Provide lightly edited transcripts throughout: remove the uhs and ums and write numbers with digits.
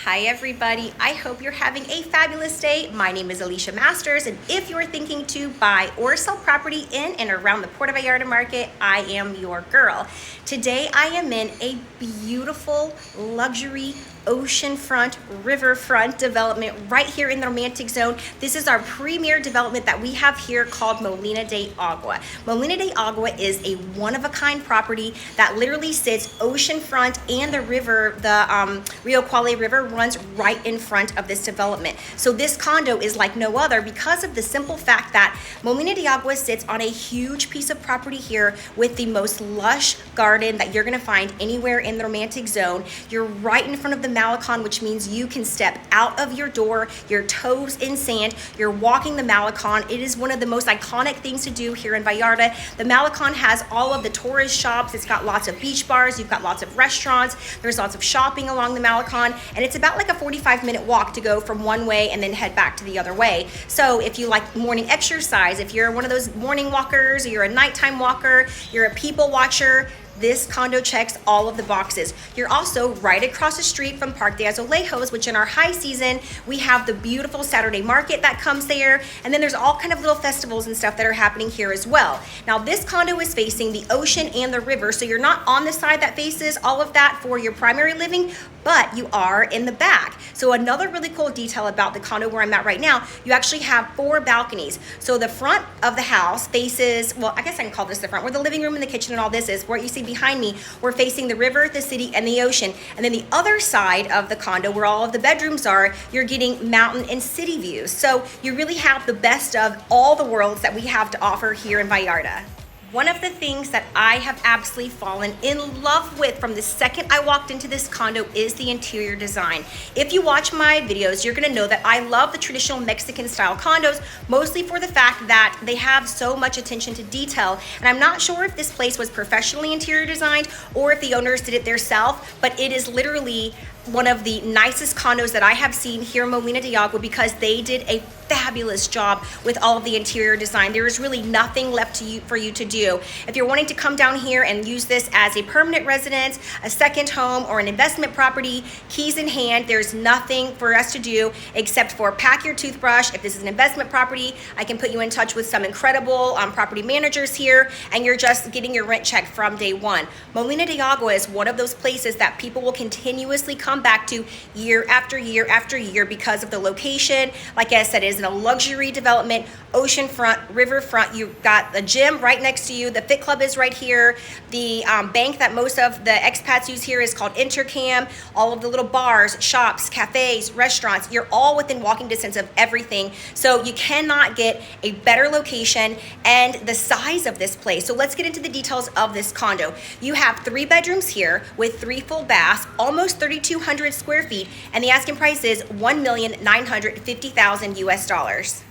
Hi everybody, I hope you're having a fabulous day. My name is Alicia Masters, and if you're thinking to buy or sell property in and around the Puerto Vallarta market, I am your girl. Today I am in a beautiful luxury oceanfront, riverfront development right here in the romantic zone. This is our premier development that we have here called Molino de Agua. Molino de Agua is a one-of-a-kind property that literally sits oceanfront, and the river, the Rio Quale River, runs right in front of this development. So this condo is like no other because of the simple fact that Molino de Agua sits on a huge piece of property here with the most lush garden that you're gonna find anywhere in the romantic zone. You're right in front of the Malecon, which means you can step out of your door, your toes in sand, you're walking the Malecon. It is one of the most iconic things to do here in Vallarta. The Malecon has all of the tourist shops. It's got lots of beach bars, you've got lots of restaurants, there's lots of shopping along the Malecon, and it's about like a 45-minute walk to go from one way and then head back to the other way. So if you like morning exercise, if you're one of those morning walkers, or you're a nighttime walker, you're a people watcher, this condo checks all of the boxes. You're also right across the street from Parque de Azulejos, which in our high season, we have the beautiful Saturday market that comes there. And then there's all kind of little festivals and stuff that are happening here as well. Now this condo is facing the ocean and the river. So you're not on the side that faces all of that for your primary living, but you are in the back. So another really cool detail about the condo where I'm at right now, you actually have 4 balconies. So the front of the house faces, well, I guess I can call this the front, where the living room and the kitchen and all this is. Where you see behind me, we're facing the river, the city, and the ocean. And then the other side of the condo, where all of the bedrooms are, you're getting mountain and city views. So you really have the best of all the worlds that we have to offer here in Vallarta. One of the things that I have absolutely fallen in love with from the second I walked into this condo is the interior design. If you watch my videos, you're gonna know that I love the traditional Mexican style condos, mostly for the fact that they have so much attention to detail. And I'm not sure if this place was professionally interior designed or if the owners did it themselves, but it is literally one of the nicest condos that I have seen here in Molino de Agua because they did a fabulous job with all of the interior design. There is really nothing left for you to do. If you're wanting to come down here and use this as a permanent residence, a second home, or an investment property, keys in hand, there's nothing for us to do except for pack your toothbrush. If this is an investment property, I can put you in touch with some incredible property managers here, and you're just getting your rent check from day one. Molino de Agua is one of those places that people will continuously come back to year after year after year because of the location. Like I said, it is in a luxury development, oceanfront, riverfront. You've got the gym right next to you. The Fit Club is right here. The bank that most of the expats use here is called Intercam. All of the little bars, shops, cafes, restaurants, you're all within walking distance of everything. So you cannot get a better location and the size of this place. So let's get into the details of this condo. You have 3 bedrooms here with 3 full baths, almost 3,200 square feet, and the asking price is $1,950,000 US dollars.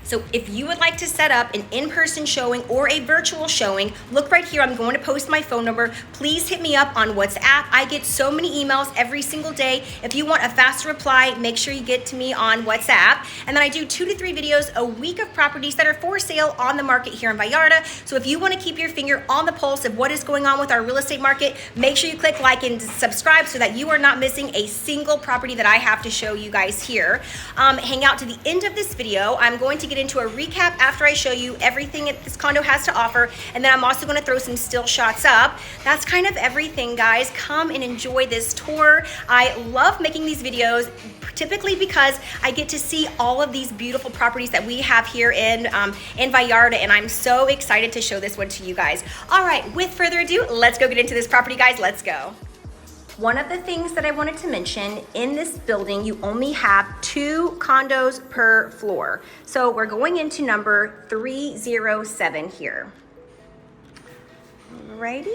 So if you would like to set up an in-person showing or a virtual showing, look right here. I'm going to post my phone number. Please hit me up on WhatsApp. I get so many emails every single day. If you want a faster reply, make sure you get to me on WhatsApp. And then I do 2 to 3 videos a week of properties that are for sale on the market here in Vallarta. So if you want to keep your finger on the pulse of what is going on with our real estate market, make sure you click like and subscribe so that you are not missing a single property that I have to show you guys here. Hang out to the end of this video. I'm going to get into a recap after I show you everything that this condo has to offer, and then I'm also going to throw some still shots up. That's kind of everything, guys. Come and enjoy this tour. I love making these videos typically because I get to see all of these beautiful properties that we have here in Vallarta, and I'm so excited to show this one to you guys. All right, with further ado, let's go get into this property, guys. Let's go. One of the things that I wanted to mention, in this building, you only have 2 condos per floor. So we're going into number 307 here. Alrighty.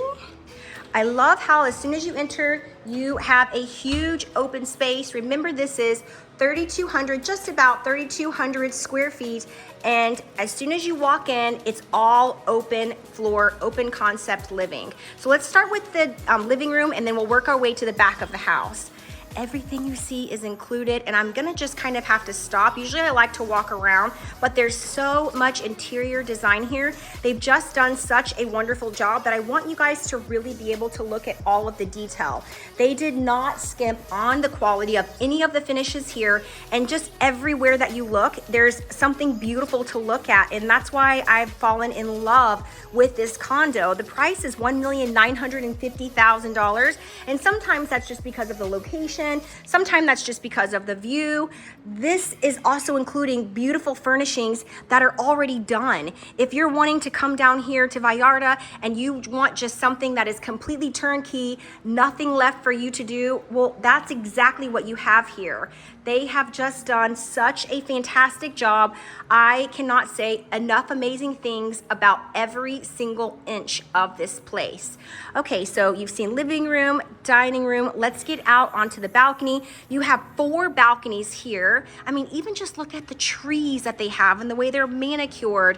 I love how as soon as you enter, you have a huge open space. Remember, this is 3,200, just about 3,200 square feet. And as soon as you walk in, it's all open floor, open concept living. So let's start with the living room, and then we'll work our way to the back of the house. everything you see is included, and I'm gonna just kind of have to stop. Usually I like to walk around, but there's so much interior design here. They've just done such a wonderful job that I want you guys to really be able to look at all of the detail. They did not skimp on the quality of any of the finishes here, and just everywhere that you look, there's something beautiful to look at, and that's why I've fallen in love with this condo. The price is $1,950,000, and sometimes that's just because of the location, sometimes that's just because of the view. This is also including beautiful furnishings that are already done. If you're wanting to come down here to Vallarta and you want just something that is completely turnkey, nothing left for you to do, well, that's exactly what you have here. They have just done such a fantastic job. I cannot say enough amazing things about every single inch of this place. Okay, so you've seen living room, dining room. Let's get out onto the balcony. You have 4 balconies here. I mean, even just look at the trees that they have and the way they're manicured.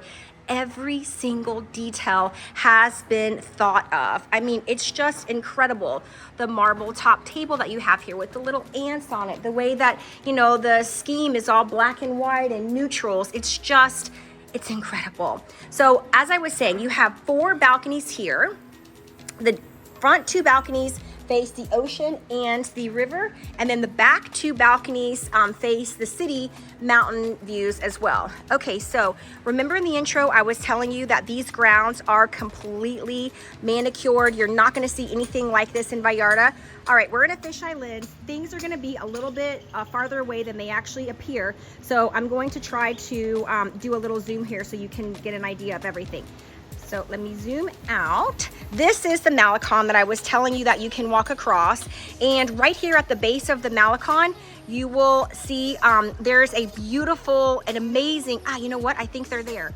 Every single detail has been thought of. I mean, it's just incredible. The marble top table that you have here with the little ants on it, the way that, you know, the scheme is all black and white and neutrals. It's incredible. So as I was saying, you have 4 balconies here. The front 2 balconies face the ocean and the river, and then the back 2 balconies face the city mountain views as well. Okay, so remember in the intro I was telling you that these grounds are completely manicured. You're not going to see anything like this in Vallarta. All right, we're in a fisheye lens. Things are going to be a little bit farther away than they actually appear, so I'm going to try to do a little zoom here so you can get an idea of everything. So let me zoom out. This is the Malecon that I was telling you that you can walk across. And right here at the base of the Malecon, you will see there's a beautiful and amazing, you know what? I think they're there.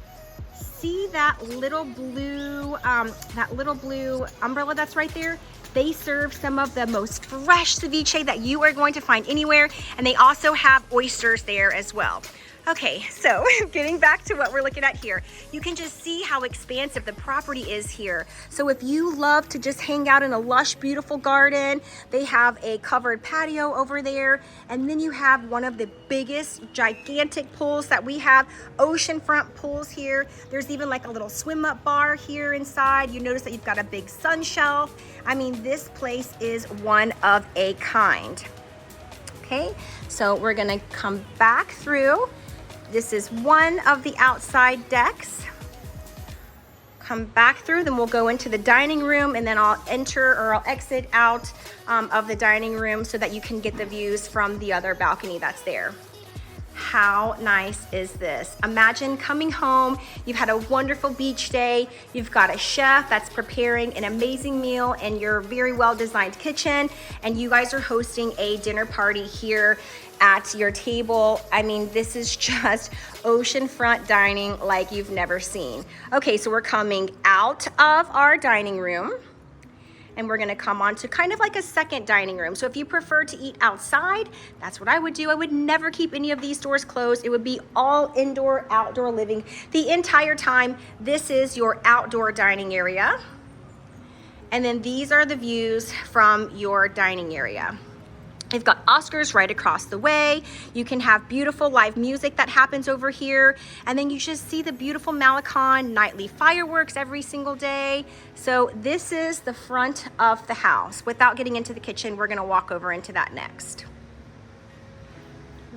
See that little blue umbrella that's right there? They serve some of the most fresh ceviche that you are going to find anywhere. And they also have oysters there as well. Okay, so getting back to what we're looking at here, you can just see how expansive the property is here. So if you love to just hang out in a lush, beautiful garden, they have a covered patio over there. And then you have one of the biggest, gigantic pools that we have, oceanfront pools here. There's even like a little swim up bar here inside. You notice that you've got a big sun shelf. I mean, this place is one of a kind. Okay, so we're gonna come back through. This is one of the outside decks. Come back through, then we'll go into the dining room, and then I'll exit out of the dining room so that you can get the views from the other balcony that's there. How nice is this? Imagine coming home, you've had a wonderful beach day, you've got a chef that's preparing an amazing meal in your very well-designed kitchen, and you guys are hosting a dinner party here at your table. I mean, this is just oceanfront dining like you've never seen. Okay, so we're coming out of our dining room, and we're gonna come on to kind of like a second dining room. So if you prefer to eat outside, that's what I would do. I would never keep any of these doors closed. It would be all indoor, outdoor living the entire time. This is your outdoor dining area. And then these are the views from your dining area. You've got Oscars right across the way. You can have beautiful live music that happens over here. And then you just see the beautiful Malecon nightly fireworks every single day. So this is the front of the house. Without getting into the kitchen, we're gonna walk over into that next.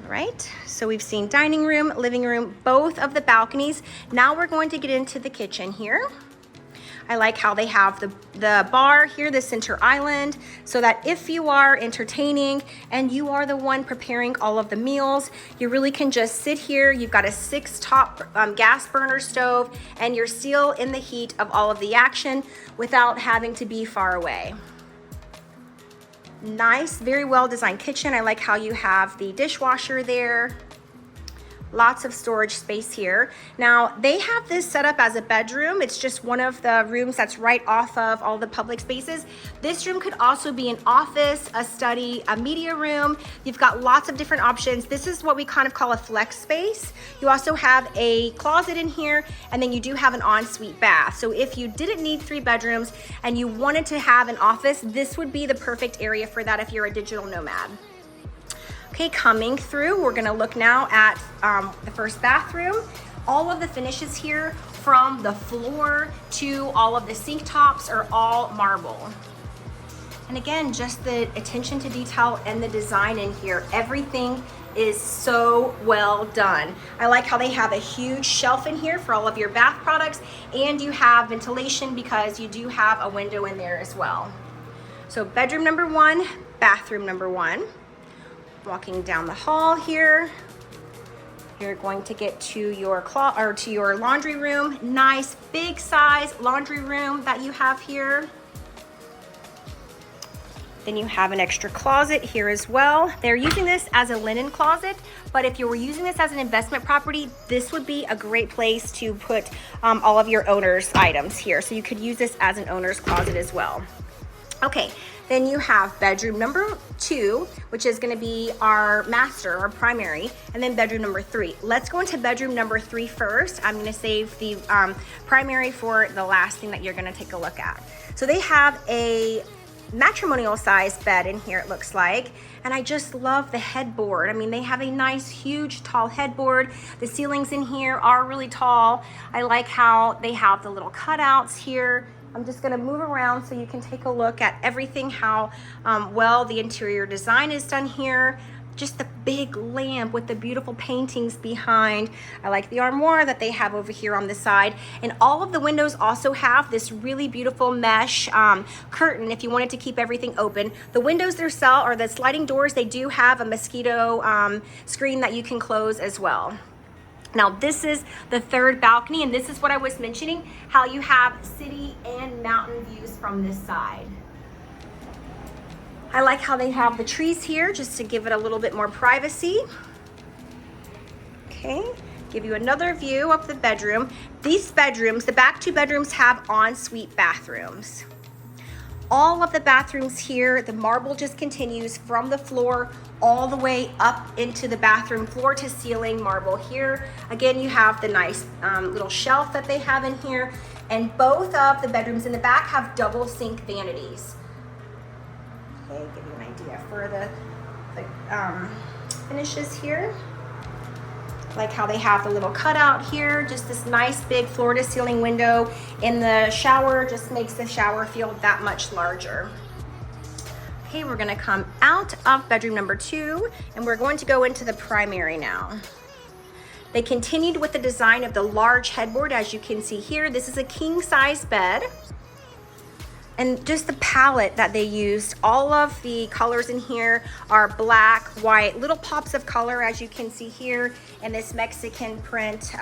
All right, so we've seen dining room, living room, both of the balconies. Now we're going to get into the kitchen here. I like how they have the bar here, the center island, so that if you are entertaining and you are the one preparing all of the meals, you really can just sit here. You've got a 6-top gas burner stove, and you're still in the heat of all of the action without having to be far away. Nice, very well designed kitchen. I like how you have the dishwasher there. Lots of storage space here. Now, they have this set up as a bedroom. It's just one of the rooms that's right off of all the public spaces. This room could also be an office, a study, a media room. You've got lots of different options. This is what we kind of call a flex space. You also have a closet in here, and then you do have an ensuite bath. So if you didn't need 3 bedrooms and you wanted to have an office, this would be the perfect area for that if you're a digital nomad. Okay, coming through, we're gonna look now at the first bathroom. All of the finishes here, from the floor to all of the sink tops, are all marble. And again, just the attention to detail and the design in here, everything is so well done. I like how they have a huge shelf in here for all of your bath products, and you have ventilation because you do have a window in there as well. So bedroom number 1, bathroom number 1. Walking down the hall here, you're going to get to your laundry room. Nice big size laundry room that you have here. Then you have an extra closet here as well. They're using this as a linen closet, but if you were using this as an investment property, this would be a great place to put all of your owner's items here. So you could use this as an owner's closet as well. Okay, then you have bedroom number 2, which is gonna be our master, our primary, and then bedroom number 3. Let's go into bedroom number 3 first. I'm gonna save the primary for the last thing that you're gonna take a look at. So they have a matrimonial size bed in here, it looks like, and I just love the headboard. I mean, they have a nice, huge, tall headboard. The ceilings in here are really tall. I like how they have the little cutouts here. I'm just gonna move around so you can take a look at everything, how well the interior design is done here. Just the big lamp with the beautiful paintings behind. I like the armoire that they have over here on the side. And all of the windows also have this really beautiful mesh curtain if you wanted to keep everything open. The windows themselves, or the sliding doors, they do have a mosquito screen that you can close as well. Now this is the 3rd balcony, and this is what I was mentioning, how you have city and mountain views from this side. I like how they have the trees here just to give it a little bit more privacy. Okay, give you another view of the bedroom. These bedrooms, the back 2 bedrooms, have ensuite bathrooms. All of the bathrooms here, the marble just continues from the floor all the way up into the bathroom, floor to ceiling marble here. Again, you have the nice little shelf that they have in here, and both of the bedrooms in the back have double sink vanities. Okay, give you an idea for the finishes here. Like how they have the little cutout here, just this nice big floor to ceiling window in the shower, just makes the shower feel that much larger. Okay, we're gonna come out of bedroom number 2, and we're going to go into the primary now. They continued with the design of the large headboard, as you can see here. This is a king size bed. And just the palette that they used, all of the colors in here are black, white, little pops of color, as you can see here, and this Mexican print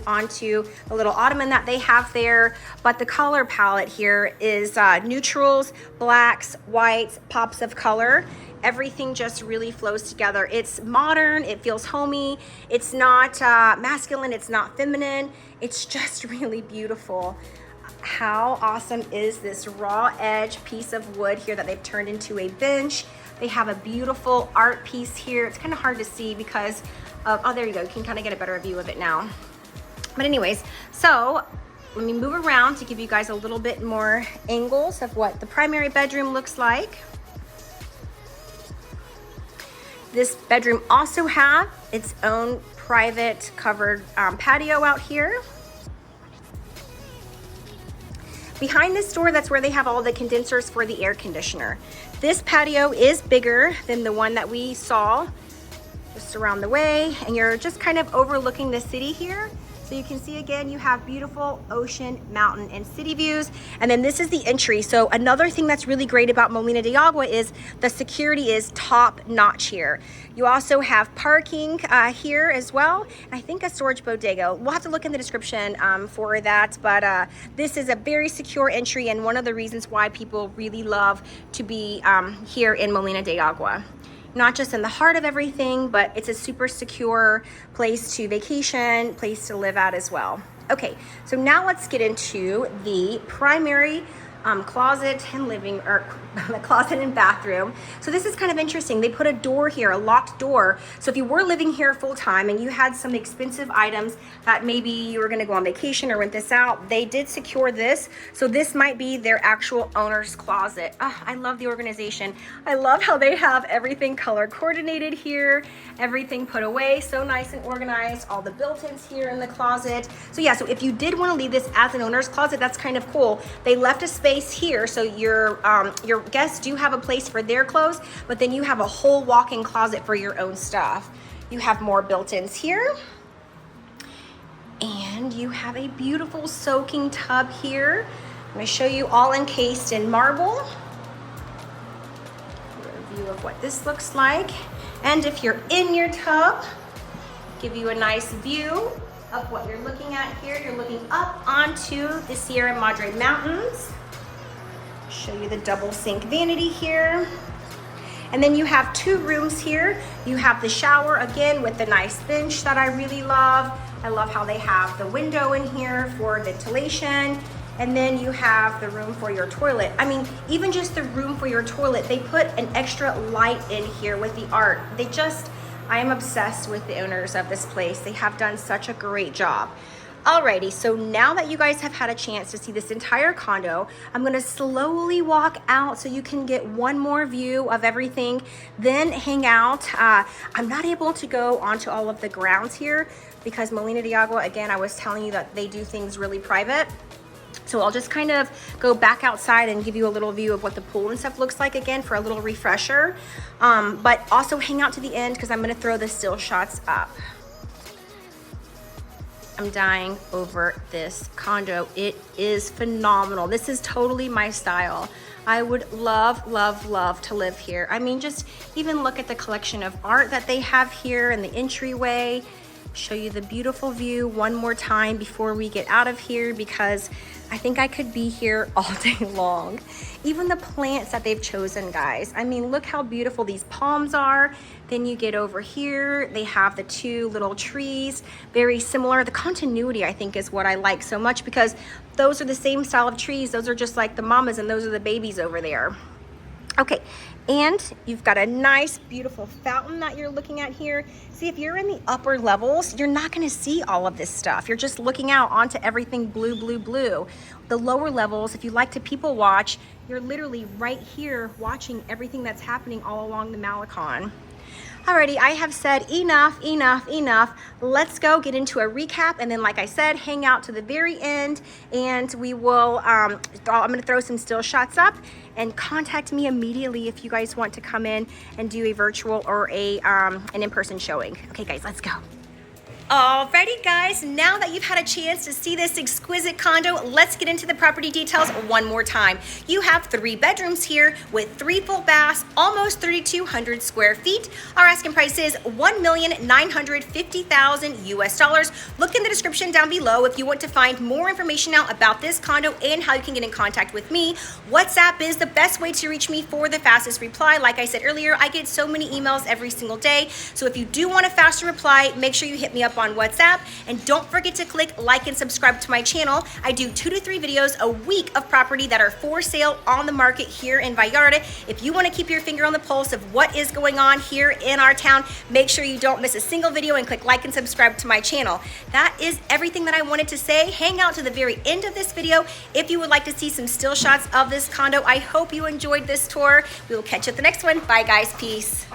onto the little ottoman that they have there. But the color palette here is neutrals, blacks, whites, pops of color. Everything just really flows together. It's modern, it feels homey, it's not masculine, it's not feminine, it's just really beautiful. How awesome is this raw edge piece of wood here that they've turned into a bench? They have a beautiful art piece here. It's kind of hard to see because of, oh, there you go. You can kind of get a better view of it now. But anyways, so let me move around to give you guys a little bit more angles of what the primary bedroom looks like. This bedroom also has its own private covered patio out here. Behind this door, that's where they have all the condensers for the air conditioner. This patio is bigger than the one that we saw just around the way, and you're just kind of overlooking the city here. So you can see again, you have beautiful ocean, mountain, and city views. And then this is the entry. So another thing that's really great about Molino de Agua is the security is top notch here. You also have parking here as well. And I think a storage bodega. We'll have to look in the description for that. But this is a very secure entry, and one of the reasons why people really love to be here in Molino de Agua. not just in the heart of everything, but it's a super secure place to vacation, place to live at as well. Okay, so now let's get into the primary closet and the closet and bathroom. So this is kind of interesting. They put a door here, a locked door. So if you were living here full time and you had some expensive items that maybe you were gonna go on vacation or rent this out, they did secure this. So this might be their actual owner's closet. I love the organization. I love how they have everything color coordinated here, everything put away, so nice and organized, all the built-ins here in the closet. So yeah, so if you did wanna leave this as an owner's closet, that's kind of cool. They left a space here, so your guests do have a place for their clothes, but then you have a whole walk-in closet for your own stuff. You have more built-ins here, and you have a beautiful soaking tub here. I'm going to show you all encased in marble. A view of what this looks like, and if you're in your tub, give you a nice view of what you're looking at here. You're looking up onto the Sierra Madre Mountains. Show you the double sink vanity here. And then you have two rooms here. You have the shower again with the nice bench that I really love. I love how they have the window in here for ventilation. And then you have the room for your toilet. I mean, even just the room for your toilet, they put an extra light in here with the art. I am obsessed with the owners of this place. They have done such a great job. Alrighty, so now that you guys have had a chance to see this entire condo, I'm gonna slowly walk out so you can get one more view of everything, then hang out. I'm not able to go onto all of the grounds here because Molino de Agua, again, I was telling you that they do things really private. So I'll just kind of go back outside and give you a little view of what the pool and stuff looks like again for a little refresher. But also hang out to the end because I'm gonna throw the still shots up. I'm dying over this condo. It is phenomenal. This is totally my style. I would love, love, love to live here. I mean, just even look at the collection of art that they have here in the entryway. Show you the beautiful view one more time before we get out of here because I think I could be here all day long. Even the plants that they've chosen, guys. I mean, look how beautiful these palms are. Then you get over here, they have the two little trees, very similar. The continuity, I think, is what I like so much because those are the same style of trees. Those are just like the mamas and those are the babies over there. Okay, and you've got a nice, beautiful fountain that you're looking at here. See, if you're in the upper levels, you're not gonna see all of this stuff. You're just looking out onto everything blue, blue, blue. The lower levels, if you like to people watch, you're literally right here watching everything that's happening all along the Malecon. Alrighty, I have said enough, enough, enough. Let's go get into a recap and then, like I said, hang out to the very end and we will, I'm gonna throw some still shots up and contact me immediately if you guys want to come in and do a virtual or an in-person showing. Okay guys, let's go. Alrighty guys, now that you've had a chance to see this exquisite condo, let's get into the property details one more time. You have 3 bedrooms here with 3 full baths, almost 3,200 square feet. Our asking price is $1,950,000 US. Look in the description down below if you want to find more information out about this condo and how you can get in contact with me. WhatsApp is the best way to reach me for the fastest reply. Like I said earlier, I get so many emails every single day. So if you do want a faster reply, make sure you hit me up on WhatsApp, and don't forget to click like and subscribe to my channel. I do 2 to 3 videos a week of property that are for sale on the market here in Vallarta. If you want to keep your finger on the pulse of what is going on here in our town, make sure you don't miss a single video and click like and subscribe to my channel. That is everything that I wanted to say. Hang out to the very end of this video if you would like to see some still shots of this condo. I hope you enjoyed this tour. We will catch you at the next one. Bye guys, peace.